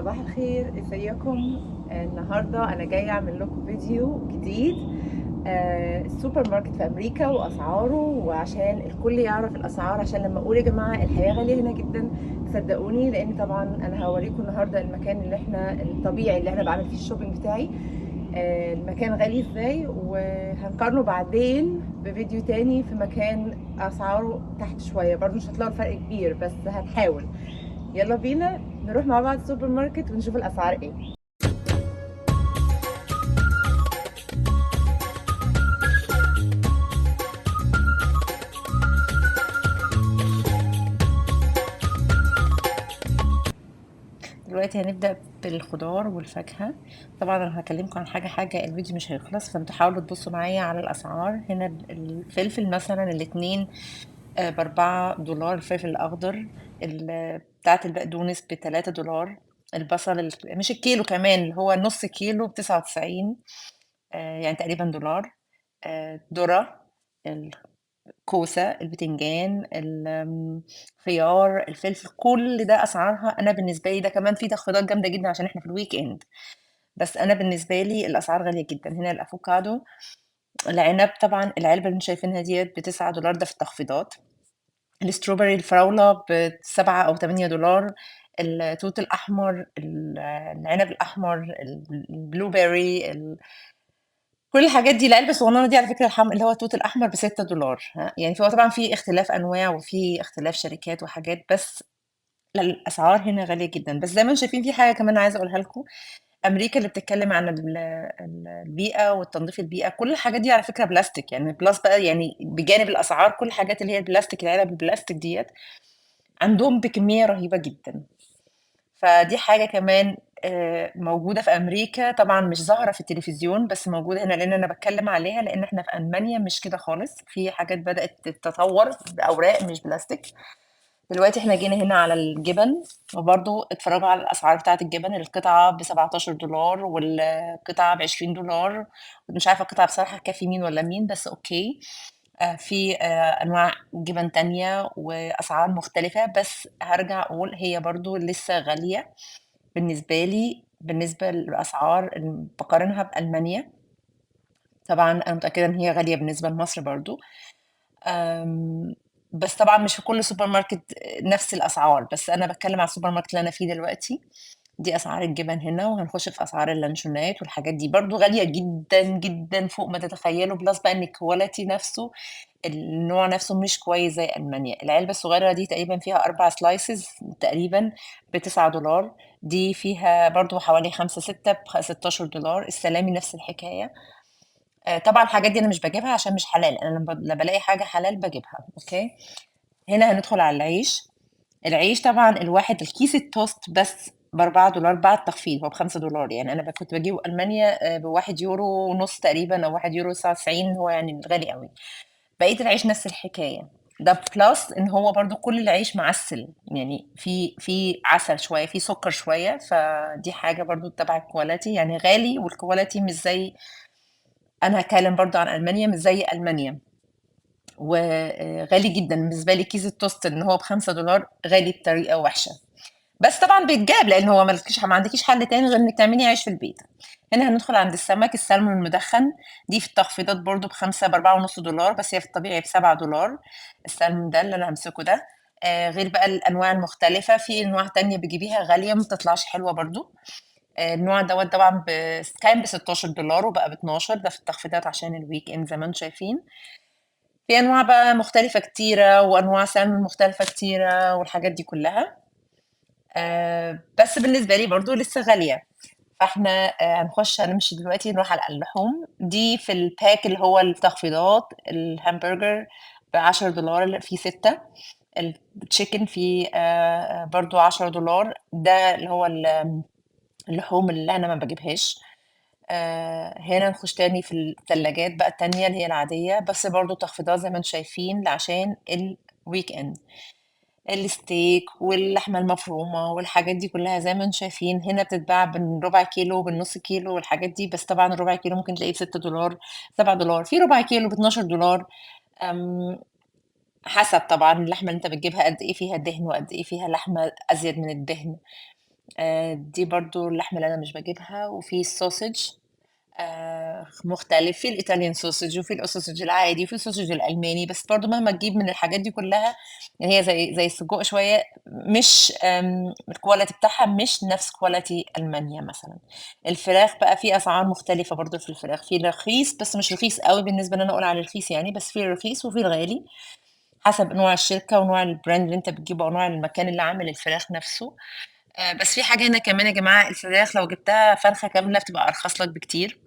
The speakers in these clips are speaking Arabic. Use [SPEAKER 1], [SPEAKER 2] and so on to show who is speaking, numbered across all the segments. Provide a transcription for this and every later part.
[SPEAKER 1] صباح الخير، ازيكم؟ النهارده انا جايه اعمل لكم فيديو جديد. السوبر ماركت في امريكا واسعاره، وعشان الكل يعرف الاسعار، عشان لما اقول يا جماعه الحياه غاليه هنا جدا تصدقوني، لان طبعا انا هوريكم النهارده المكان اللي احنا الطبيعي اللي انا بعمل فيه الشوبينج بتاعي. المكان غالي ازاي، وهنقارنه بعدين بفيديو تاني في مكان اسعاره تحت شويه، برضو مش هتلاقوا الفرق كبير بس هنحاول. يلا بينا نروح مع بعض السوبر ماركت ونشوف الاسعار ايه. دلوقتي هنبدأ بالخضار والفاكهة. طبعا انا هكلمكم عن حاجة حاجة، الفيديو مش هيخلص، فانتوا حاولوا تبصوا معايا على الأسعار. هنا الفلفل مثلا الاتنين ب4 دولار، الفلفل الأخضر بتاعة البقدونس ب3 دولار. البصل مش الكيلو كمان، اللي هو نص كيلو ب99، يعني تقريبا دولار. ذرة، الكوسة، البتنجان، الخيار، الفلفل، كل ده أسعارها أنا بالنسبة لي، ده كمان فيه تخفيضات جامدة جدا عشان احنا في الويك اند، بس أنا بالنسبة لي الأسعار غالية جدا. هنا الأفوكادو، العنب، طبعا العلبة اللي انتوا شايفينها ديت ب9 دولار، ده في التخفيضات. الستروبري، الفراولة ب7 أو 8 دولار. التوت الأحمر، العنب الأحمر، البلو بيري، كل الحاجات دي. العلبة الصغننة دي على فكرة اللي هو التوت الأحمر ب6 دولار. يعني هو طبعا في اختلاف أنواع وفي اختلاف شركات وحاجات، بس لا، الأسعار هنا غالية جدا. بس زي ما انتم شايفين في حاجة كمان عايزة أقولها لكم. أمريكا اللي بتتكلم عن البيئة والتنظيف البيئة، كل الحاجات دي على فكرة بلاستيك، يعني بلس بقى، يعني بجانب الأسعار كل الحاجات اللي هي البلاستيك، العلب البلاستيك ديت عندهم بكمية رهيبة جدا. فدي حاجة كمان موجودة في أمريكا، طبعا مش ظاهرة في التلفزيون بس موجودة هنا، لأن أنا بتكلم عليها لأن احنا في ألمانيا مش كده خالص، في حاجات بدأت تتطور بأوراق مش بلاستيك. دلوقتي احنا جينا هنا على الجبن، وبرضو اتفرجوا على الأسعار بتاعة الجبن. القطعة ب17 دولار والقطعة ب20 دولار. مش عارفة القطعة بصراحة كافي مين ولا مين، بس أوكي. في أنواع جبن تانية وأسعار مختلفة، بس هرجع أقول هي برضو لسه غالية بالنسبة لي، بالنسبة للأسعار اللي باقارنها بألمانيا. طبعًا أنا متأكدة إن هي غالية بالنسبة لمصر برضه. آمم، بس طبعًا مش في كل سوبر ماركت نفس الأسعار، بس أنا باتكلم على السوبر ماركت اللي أنا فيه دلوقتي. دي أسعار الجبن هنا، وهنخش في أسعار اللانشونات والحاجات دي، برضه غالية جدًا، جدًا فوق ما تتخيلوا، plus بقى إن الquality نفسه، النوع نفسه مش كويس زي ألمانيا. العلبة الصغيرة دي تقريبًا فيها 4 slices تقريبًا ب9 دولار، دي فيها برضه حوالي 5، 6 ب16 دولار. السلامي نفس الحكاية. طبعًا الحاجات دي أنا مش باجيبها عشان مش حلال، أنا لمّا بالاقي حاجة حلال باجيبها، أوكي. هنا هندخل على العيش. العيش طبعًا الواحد الكيس التوست بس ب4 دولار بعد تخفيض، هو ب5 دولار، يعني أنا كنت باجيبه ألمانيا ب1 يورو ونص تقريبًا أو 1 يورو 99، هو يعني غالي أوي. بقية العيش نفس الحكاية، ده plus إن هو برضه كل العيش معسّل، يعني في عسل شوية، في سُكّر شوية، فدي حاجة برضه تبع الquality، يعني غالي والquality مش زي، أنا هاتكلم برضه عن ألمانيا، مش زي ألمانيا. وغالي جدًا بالنسبة لي كيس التوست إن هو ب5 دولار، غالي بطريقة وحشة. بس طبعًا بيتجاب، لإن هو ما عندكيش حل تاني غير إنِّك تعملي عيش في البيت. هنا هندخل عند السمك، السلمون المدخن، دي في التخفيضات برضه ب4.5 دولار، بس هي في الطبيعي ب7 دولار. السلمون ده اللي أنا هامسكه ده. غير بقى الأنواع المختلفة، في أنواع تانية بتجيبيها غالية ما بتطلعش حلوة برضه. النوع دوّة طبعًا كان ب16 دولار وبقى ب12، ده في التخفيضات عشان الweekend زي ما أنتم شايفين. في أنواع بقى مختلفة كتيرة، وأنواع سلمون مختلفة كتيرة والحاجات دي كلّها. بس بالنسبة لي برضه لسه غالية. فإحنا هنمشي دلوقتي نروح على اللحوم، دي في الpack اللي هو التخفيضات. الهامبرجر ب10 دولار فيه 6، الchicken فيه برضه 10 دولار، ده اللي هو اللحوم اللي أنا ما باجيبهاش. هنا نخش تاني في التلاجات بقى التانية اللي هي العادية، بس برضه تخفيضات زي ما أنتم شايفين عشان الweekend. الsteak واللحمة المفرومة والحاجات دي كلّها زي ما أنتم شايفين، هنا بتتباع بالربع كيلو، بالنُص كيلو والحاجات دي، بس طبعًا الربع كيلو ممكن تلاقيه ب6 دولار، 7 دولار، في ربع كيلو ب12 دولار. آمم، حسب طبعًا اللحمة اللي أنت بتجيبها قد إيه فيها دهن وقد إيه فيها لحمة أزيد من الدهن. دي برضه اللحمة اللي أنا مش باجيبها، وفي الsausage مختلف، في الإيطاليان sausage وفي الsausage العادي وفي الsausage الألماني، بس برضه مهما تجيب من الحاجات دي كلّها يعني هي زي السجق شوية مش الquality بتاعها مش نفس quality ألمانيا مثلًا. الفراخ بقى في أسعار مختلفة برضه في الفراخ، في الرخيص بس مش رخيص أوي بالنسبة إن أنا أقول عليه رخيص يعني، بس في الرخيص وفي الغالي، حسب نوع الشركة ونوع الbrand اللي أنت بتجيبه أو نوع المكان اللي عامل الفراخ نفسه. بس في حاجة هنا كمان يا جماعة، الفراخ لو جبتها فرخة كاملة بتبقى أرخص لك بكتير،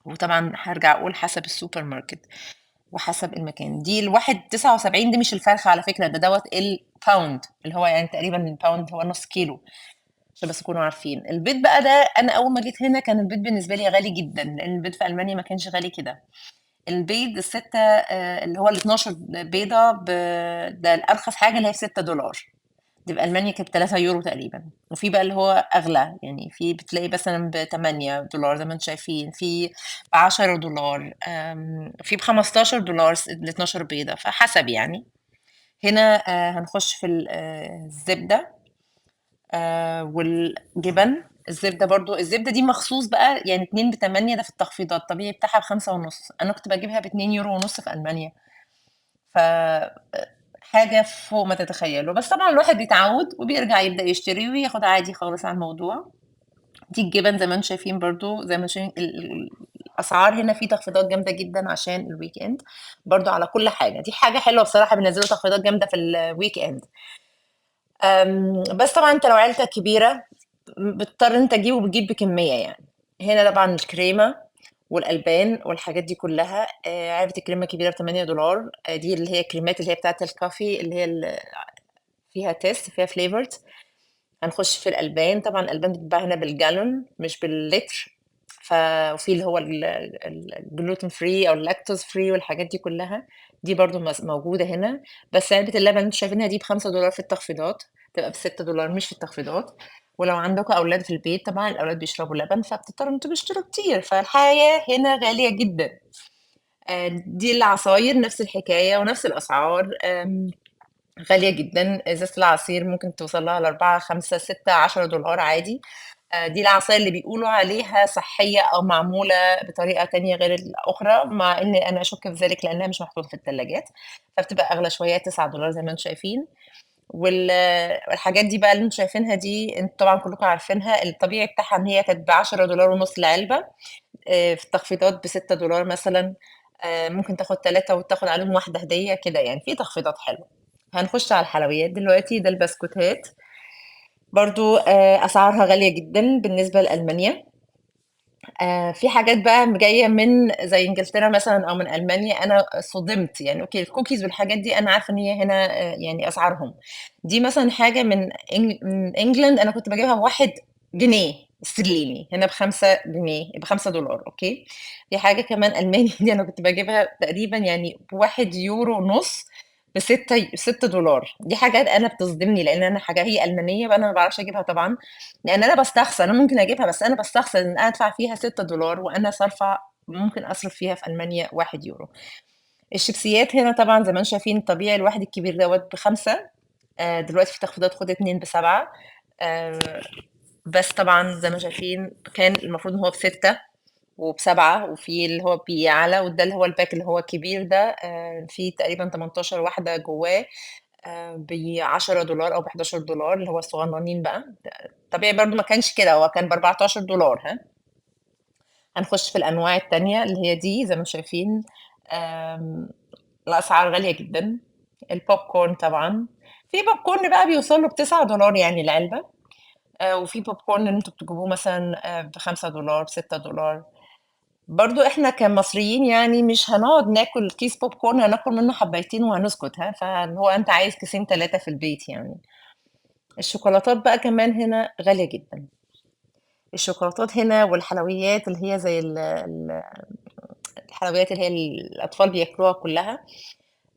[SPEAKER 1] وطبعًا هارجع أقول حسب السوبر ماركت وحسب المكان. دي الواحد 79 دي مش الفرخة على فكرة، دوّة الpound اللي هو يعني تقريبًا الpound هو نُص كيلو، عشان بس تكونوا عارفين. البيض بقى ده أنا أول ما جيت هنا كان البيض بالنسبة لي غالي جدًا، لإن البيض في ألمانيا ما كانش غالي كده. البيض ال6 اللي هو ال12 بيضة ده الأرخص حاجة اللي هي ب$6. دي بألمانيا كانت ب3€ تقريبًا، وفي بقى اللي هو أغلى، يعني في بتلاقي مثلًا ب8$ زي ما أنتم شايفين، في ب10$، في ب15$ ال12 بيضة، فحسب يعني. هنا هنخش في الزبدة والجبن. الزبدة برضه الزبدة دي مخصوص بقى يعني 2 ب8 ده في التخفيضات، الطبيعي بتاعها ب5.5، أنا كنت باجيبها ب2€ ونُص في ألمانيا. ف حاجة فوق ما تتخيّلوا، بس طبعًا الواحد بيتعوّد وبيرجع يبدأ يشتري وياخد عادي خالص على الموضوع. دي الجبن زي ما أنتم شايفين برضه، زي ما أنتم شايفين الأسعار هنا في تخفيضات جامدة جدًا عشان الweekend برضه على كل حاجة، دي حاجة حلوة بصراحة بينزّلوا تخفيضات جامدة في الweekend. بس طبعًا أنت لو عيلتك كبيرة بتضطر إن أنت تجيب وبتجيب بكمية يعني. هنا طبعًا الكريمة والألبان والحاجات دي كلّها، علبة الكريمة الكبيرة ب$8، دي اللي هي الكريمات اللي هي بتاعة الcoffee اللي هي فيها test فيها flavored. هنخش في الألبان، طبعًا الألبان بتتباع هنا بالجالون مش باللتر، وفي اللي هو الgluten free أو الlactose free والحاجات دي كلّها، دي برضه موجودة هنا. بس علبة اللبن اللي أنتم شايفينها دي ب$5 في التخفيضات، تبقى ب$6 مش في التخفيضات. ولو عندكم أولاد في البيت طبعًا الأولاد بيشربوا لبن، فبتضطروا إن أنتم تشتروا كتير، فالحياة هنا غالية جدًا. دي العصاير نفس الحكاية ونفس الأسعار، غالية جدًا. إزازة العصير ممكن توصل لها ل4، 5، 6، $10 عادي. دي العصاير اللي بيقولوا عليها صحية أو معمولة بطريقة تانية غير الأخرى، مع إن أنا أشُك في ذلك لأنها مش محطوطة في التلاجات، فبتبقى أغلى شوية $9 زي ما أنتم شايفين. والحاجات دي بقى اللي أنتم شايفينها دي أنتم طبعًا كلّكم عارفينها، الطبيعي بتاعها إن هي كانت ب10$ ونُص العلبة، في التخفيضات ب$6 مثلًا. ممكن تاخد 3 وتاخد عليهم واحدة هدية كده يعني، في تخفيضات حلوة. هنخش على الحلويات دلوقتي، ده البسكوتات، برضه أسعارها غالية جدًا بالنسبة لألمانيا. في حاجات بقى جاية من زي إنجلترا مثلًا أو من ألمانيا، أنا صُدمت يعني أوكي الcookies والحاجات دي أنا عارفة إن هي هنا يعني أسعارهم. دي مثلًا حاجة من England أنا كنت باجيبها ب1 جنيه استرليني، هنا ب5 جنيه ب5$ أوكي. دي حاجة كمان ألماني دي أنا كنت باجيبها تقريبًا يعني ب1€ ونُص ب6$. دي حاجات أنا بتصدمني، لإن أنا حاجة هي ألمانية بقى أنا ما باعرفش أجيبها طبعًا، لإن أنا باستخسر، أنا ممكن أجيبها بس أنا باستخسر إن أنا أدفع فيها $6 وأنا صارفة ممكن أصرف فيها في ألمانيا 1€. الشيبسيات هنا طبعًا زي ما أنتم شايفين الطبيعي الواحد الكبير دوّة ب5، دلوقتي في تخفيضات خُد 2 ب7. آآ بس طبعًا زي ما شايفين كان المفروض إن هو ب6 وب7 وفي اللي هو بيعلى وده اللي هو الباك اللي هو الكبير ده، فيه تقريبًا 18 واحدة جواه، ب10$ أو ب11$ اللي هو الصغننين بقى. طبيعي برضه ما كانش كده، هو كان ب14$ ها. هنخش في الأنواع التانية اللي هي دي زي ما أنتم شايفين، آمم، الأسعار غالية جدًا. البوب كورن طبعًا، في بوب كورن بقى بيوصل له ب9$ يعني العلبة، وفي بوب كورن أنتم بتجيبوه مثلًا ب5$، ب6$. برضه إحنا كمصريين يعني مش هنقعد ناكل كيس بوب كورن هناكل منه حبايتين وهنسكت ها، فاللي هو أنت عايز كيسين 3 في البيت يعني. الشوكولاتات بقى كمان هنا غالية جدًا. الشوكولاتات هنا والحلويات اللي هي زي الحلويات اللي هي الأطفال بياكلوها كلّها،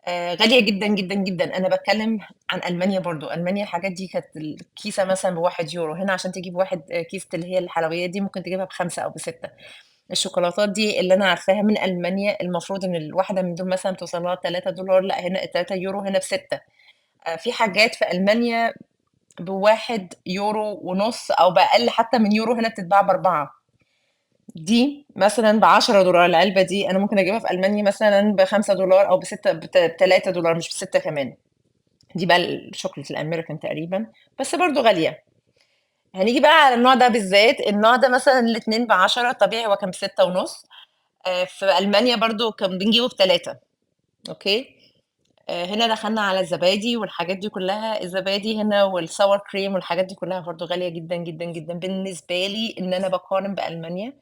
[SPEAKER 1] غالية جدًا، جدًا، جدًا. أنا باتكلّم عن ألمانيا برضه، ألمانيا الحاجات دي كانت الكيسة مثلًا ب1€، هنا عشان تجيب واحد كيسة اللي هي الحلويات دي ممكن تجيبها ب5 أو ب6. الشوكولاتات دي اللي أنا عارفاها من ألمانيا المفروض إن الواحدة من دول مثلًا توصل لها $3، لأ هنا €3 هنا ب6. في حاجات في ألمانيا ب1.50 € أو بأقل حتى من يورو، هنا بتتباع ب4. دي مثلًا ب10 $، العلبة دي أنا ممكن أجيبها في ألمانيا مثلًا ب5 $ أو ب3 $، مش ب6 كمان. دي بقى الشوكولاتة الأمريكان تقريبًا، بس برضه غالية. هنيجي بقى على النوع ده بالذات، النوع ده مثلًا الاتنين ب10، طبيعي هو كان ب6.5. في ألمانيا برضه كان بنجيبه ب3. أوكي. هنا دخلنا على الزبادي والحاجات دي كلّها، الزبادي هنا والsour cream والحاجات دي كلّها برضه غالية جدًا، جدًا، جدًا، بالنسبة لي إن أنا باقارن بألمانيا.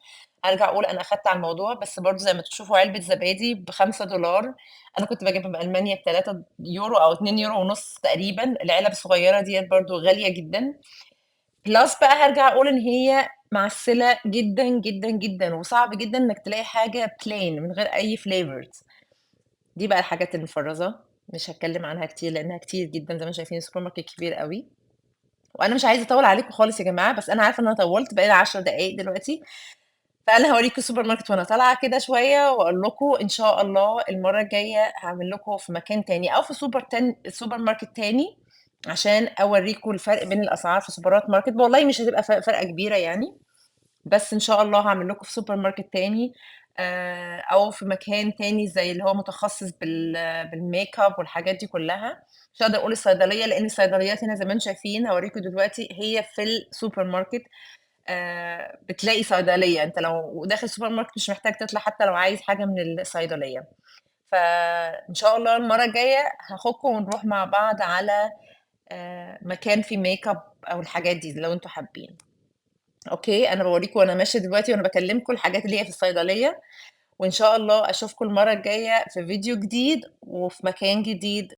[SPEAKER 1] هارجع أقول أنا أخدت على الموضوع، بس برضه زي ما تشوفوا علبة زبادي ب5 $، أنا كنت باجيبها بألمانيا ب3 € أو 2.5 € تقريبًا، العلب الصغيّرة ديّة برضه غالية جدًا. plus بقى هارجع أقول إن هي معسّلة جدًا، جدًا، جدًا، وصعب جدًا إنّك تلاقي حاجة plain من غير أي flavors. دي بقى الحاجات المفرّزة، مش هاتكلّم عنها كتير لإنّها كتير جدًا، زي ما شايفين السوبر ماركت كبير أوي. وأنا مش عايزة أطوّل عليكم خالص يا جماعة، بس أنا عارفة إن أنا طوّلت، بقى لي 10 دقايق دلوقتي. فأنا هاورّيكم السوبر ماركت وأنا طالعة كده شوية، وأقول لكم إن شاء الله المرّة الجاية هاعمل لكم في مكان تاني أو في سوبر ماركت تاني، عشان أورّيكم الفرق بين الأسعار في سوبرات ماركت، والله مش هتبقى فرقة كبيرة يعني. بس إن شاء الله هاعمل لكم في سوبر ماركت تاني، أو في مكان تاني زي اللي هو متخصص بالmakeup والحاجات دي كلّها. مش هاقدر أقول الصيدلية، لإن الصيدليات هنا زي ما أنتم شايفين هاورّيكم دلوقتي هي في السوبر ماركت. بتلاقي صيدلية، أنت لو داخل سوبر ماركت مش محتاج تطلع حتى لو عايز حاجة من الصيدلية. فإن شاء الله المرّة الجاية هاخدكم ونروح مع بعض على مكان فيه makeup أو الحاجات دي لو أنتم حابين. أوكي، أنا باورّيكم وأنا ماشية دلوقتي وأنا باكلّمكم الحاجات اللي هي في الصيدلية، وإن شاء الله أشوفكم المرّة الجاية في فيديو جديد وفي مكان جديد.